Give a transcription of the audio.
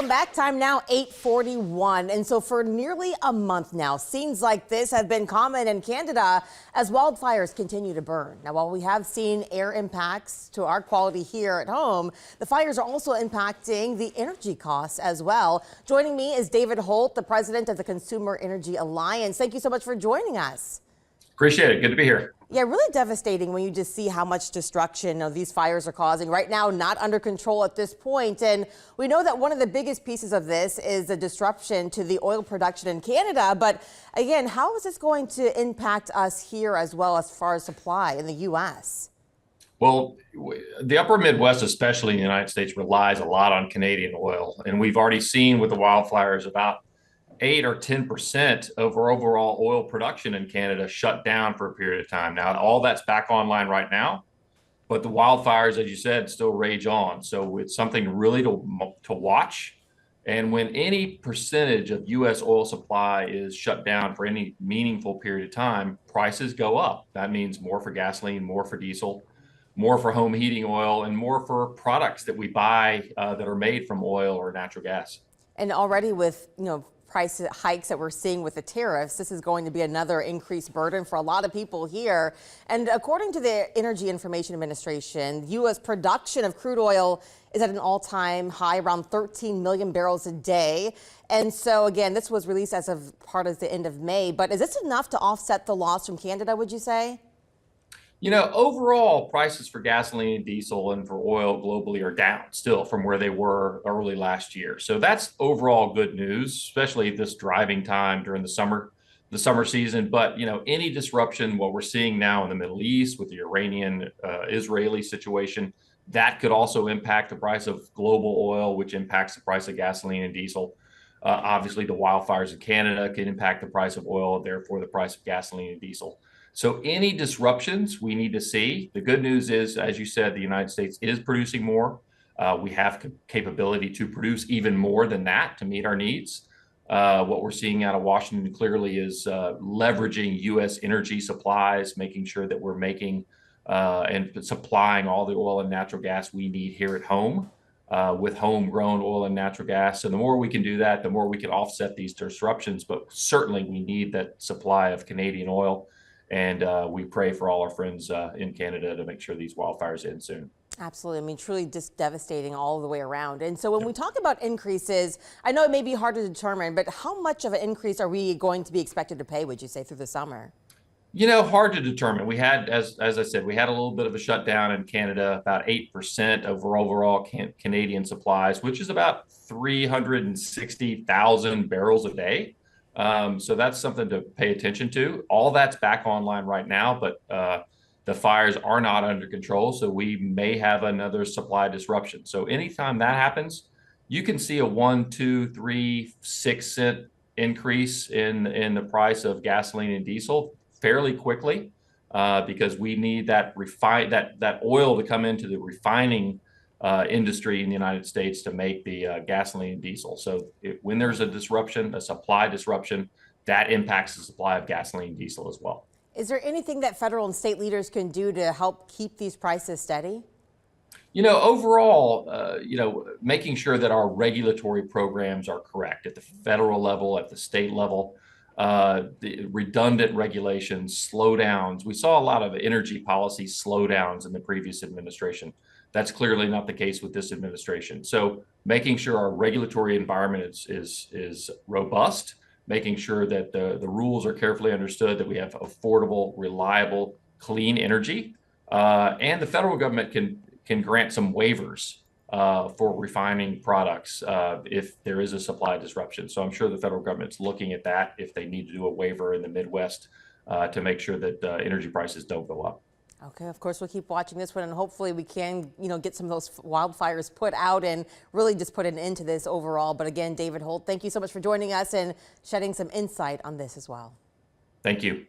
Welcome back. Time now 8:41. And so for nearly a month now, scenes like this have been common in Canada as wildfires continue to burn. Now, while we have seen air impacts to our quality here at home, the fires are also impacting the energy costs as well. Joining me is David Holt, the president of the Consumer Energy Alliance. Thank you so much for joining us. Appreciate it. Good to be here. Yeah, really devastating when you just see how much destruction these fires are causing. Right now, not under control at this point. And we know that one of the biggest pieces of this is the disruption to the oil production in Canada. But again, how is this going to impact us here as well as far as supply in the U.S.? Well, the upper Midwest, especially in the United States, relies a lot on Canadian oil. And we've already seen with the wildfires about 8 or 10% of our overall oil production in Canada shut down for a period of time. Now, all that's back online right now, but the wildfires, as you said, still rage on. So it's something really to watch. And when any percentage of U.S. oil supply is shut down for any meaningful period of time, prices go up. That means more for gasoline, more for diesel, more for home heating oil, and more for products that we buy that are made from oil or natural gas. And already with, price hikes that we're seeing with the tariffs, this is going to be another increased burden for a lot of people here. And according to the Energy Information Administration, U.S. production of crude oil is at an all-time high, around 13 million barrels a day. And so, again, this was released as of part of the end of May. But is this enough to offset the loss from Canada, would you say? Overall prices for gasoline and diesel and for oil globally are down still from where they were early last year. So that's overall good news, especially this driving time during the summer season. But, any disruption, what we're seeing now in the Middle East with the Iranian Israeli situation, that could also impact the price of global oil, which impacts the price of gasoline and diesel. Obviously, the wildfires in Canada can impact the price of oil, and therefore the price of gasoline and diesel. So any disruptions we need to see. The good news is, as you said, the United States is producing more. We have capability to produce even more than that to meet our needs. What we're seeing out of Washington clearly is leveraging U.S. energy supplies, making sure that we're making and supplying all the oil and natural gas we need here at home with homegrown oil and natural gas. And the more we can do that, the more we can offset these disruptions. But certainly we need that supply of Canadian oil. And we pray for all our friends in Canada to make sure these wildfires end soon. Absolutely. I mean, truly just devastating all the way around. And so when we talk about increases, I know it may be hard to determine, but how much of an increase are we going to be expected to pay, would you say, through the summer? Hard to determine. We had, as I said, we had a little bit of a shutdown in Canada, about 8% of overall Canadian supplies, which is about 360,000 barrels a day. So that's something to pay attention to. All that's back online right now, but the fires are not under control. So we may have another supply disruption. So anytime that happens, you can see a 1, 2, 3, 6 cent increase in the price of gasoline and diesel fairly quickly because we need that oil to come into the refining industry in the United States to make the gasoline and diesel. So when there's a disruption, a supply disruption, that impacts the supply of gasoline and diesel as well. Is there anything that federal and state leaders can do to help keep these prices steady? Overall, making sure that our regulatory programs are correct at the federal level, at the state level, the redundant regulations, slowdowns. We saw a lot of energy policy slowdowns in the previous administration. That's clearly not the case with this administration. So making sure our regulatory environment is robust, making sure that the rules are carefully understood, that we have affordable, reliable, clean energy, and the federal government can grant some waivers for refining products if there is a supply disruption. So I'm sure the federal government's looking at that if they need to do a waiver in the Midwest to make sure that energy prices don't go up. Okay, of course, we'll keep watching this one, and hopefully we can, get some of those wildfires put out and really just put an end to this overall. But again, David Holt, thank you so much for joining us and shedding some insight on this as well. Thank you.